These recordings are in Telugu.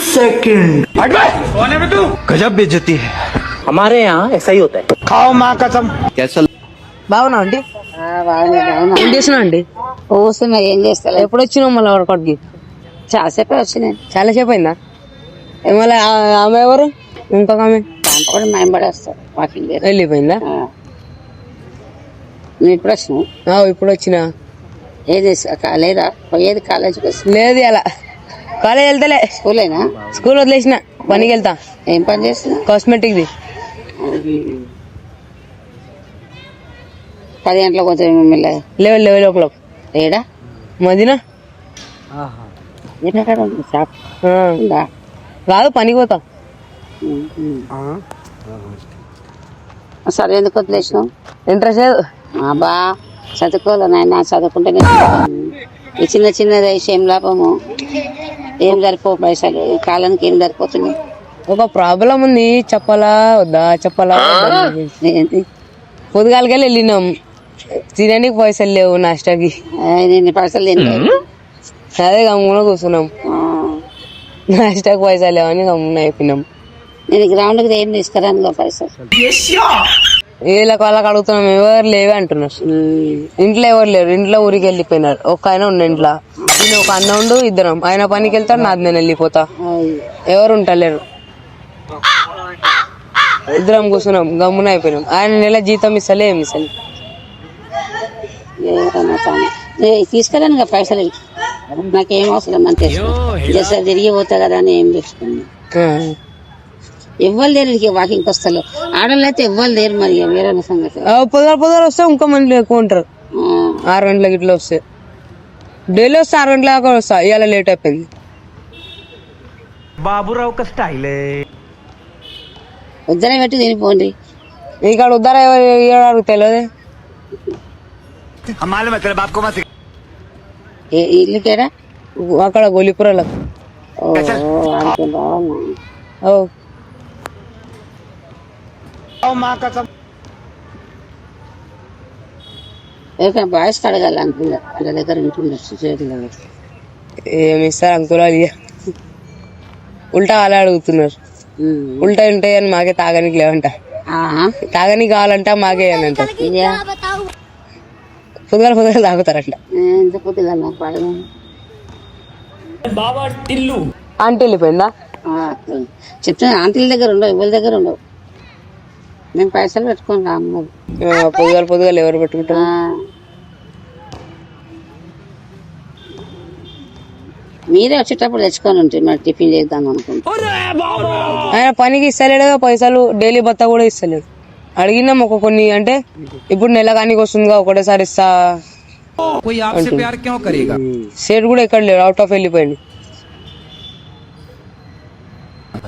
सेकंड। कौन है तू? गजब बेइज्जती है। हमारे यहाँ ऐसा ही होता है। खाओ माँ कसम। कैसा బాగున్నా అండి బాగున్నా ఏం చేస్తున్నావు అండి కూర్చున్నా ఏం చేస్తా ఎప్పుడు వచ్చినావు మళ్ళీ వర్కౌట్ కి చాలాసేపే వచ్చినాయి చాలా సేపు అయిందా మళ్ళీ ఆమె ఎవరు ఇంకొక ఆమె దాంట్లో కూడా మైంబడేస్తారు వాకింగ్ వెళ్ళిపోయిందా నువ్వు ఇప్పుడు వచ్చినావు ఇప్పుడు వచ్చిన ఏది లేదా పోయేది కాలేజీకి వస్తుంది లేదు అలా కాలేజ్ వెళ్తలే స్కూలేనా స్కూల్ వదిలేసిన పనికి వెళ్తా ఏం పని చేస్తున్నావు కాస్మెటిక్ ది 10 గంటలకు పోతుంది మిమ్మల్ని లెవెల్ ఓ క్లాక్ ఏడా మదినా ఎక్కడ ఉంది షాప్ ఉందా కాదు పనికి పోతా సరే ఎందుకు వదిలేసినావు ఇంట్రెస్ట్ లేదు బా చదువుకోవాలి నాయన చదువుకుంటేనే ఈ చిన్న చిన్న ఏం లాభము ఏం సరిపో పైసలు ఈ కాలానికి ఏం సరిపోతుంది ఒక ప్రాబ్లం ఉంది చెప్పాలా వద్దా చెప్పాలా ఏంటి పొద్దుగాలకెళ్ళి వెళ్ళినాం తినడానికి పైసలు లేవు నాష్టాకి నేను పైసలు తినలేదు అదే గమ్మున కూర్చున్నాం నాష్టాకి పైసలు లేవని గమ్మున అయిపోయినాం నేను గ్రౌండ్కి ఏం తీసుకురాను పైసలు వీళ్ళకి వాళ్ళకి అడుగుతున్నాం ఎవరు లేవే అంటున్నారు ఇంట్లో ఎవరు లేరు ఇంట్లో ఊరికి వెళ్ళిపోయినారు ఒక ఆయన ఉండు ఇంట్లో నేను ఒక అన్న ఉండు ఇద్దరం ఆయన పనికి వెళ్తాడు నాది నేను వెళ్ళిపోతా ఎవరు ఉంటలేరు ఇద్దరం కూర్చున్నాం గమ్మున అయిపోయినాం ఆయన నెల జీతం ఇస్తలే ఏమి ఇస్తలే తీసుకురాను పైసలు నాకేం అవసరం అని జస్ట్ తిరిగి పోతా కదా అని ఏం తెచ్చుకున్నా ఎవ్వరు లేరు వాకింగ్ వస్తారు ఆడవాళ్ళు అయితే ఎవ్వరు లేరు మరి వేరే సంగతి పొద్దుగాల వస్తే ఇంకో మంది ఎక్కువ ఉంటారు 6 గంటలకి ఇట్లా వస్తే డైలీ వస్తే 6 గంటల దాకా వస్తా ఇవాళ లేట్ అయిపోయింది बाबूराव का स्टाइल है। ఉద్దరం పెట్టి తినిపోండి ఇక్కడ ఉద్దర ఎవరు తెలియదు हमारे मतलब आपको मत ఇల్లు కేడా అక్కడ గొలిపురలో माँ कसम। బాయ్స్ అడగాలి అనుకున్నా వాళ్ళ దగ్గర ఉంటుండొచ్చు చేతిలో ఏమి ఇస్తారు అంకుల్ ఉల్టా అలా అడుగుతున్నారు ఉల్టా ఉంటాయి అని మాకే తాగనికి లేవంట తాగనికి కావాలంట మాకే అని అంట పొద్దుగాల తాగుతారంట ఎంత పొద్దుగా ఆంటీ వెళ్ళిపోయిందా చెప్తున్నా ఆంటీల దగ్గర ఉండవు ఎవరి దగ్గర ఉండవు మేము పైసలు పెట్టుకోండి అమ్మ పొద్దుగాల ఎవరు పెట్టుకుంటారు మీరే వచ్చేటప్పుడు తెచ్చుకొని ఉంటుంది మరి టిఫిన్ చేద్దాం అనుకుంటా ఆయన పనికి ఇస్తలేడు పైసలు డైలీ బత్తా కూడా ఇస్తలేడు అడిగినాం ఒక కొన్ని అంటే ఇప్పుడు నెలగానికి వస్తుందిగా ఒకటేసారి ఇస్తా సేట్ కూడా ఎక్కడ లేడు అవుట్ ఆఫ్ వెళ్ళిపోయింది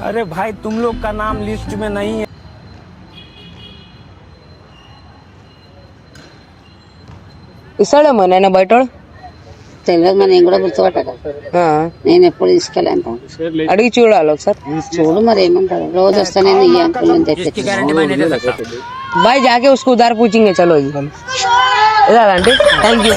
अरे भाई तुम लोग का नाम लिस्ट में नहीं है। ఇస్తాడేమో నాయన బయట తెలియదు మరి నేను కూడా గుర్తుపట్టగా నేను ఎప్పుడు తీసుకెళ్ళాను అడిగి చూడాలి ఒకసారి చూడు మరి ఏమంటారు రోజు వస్తానే ఈ అంకుల్ తెప్పి भाई जाके उसको उधार पूछेंगे चलो जी इधर आंटी थैंक यू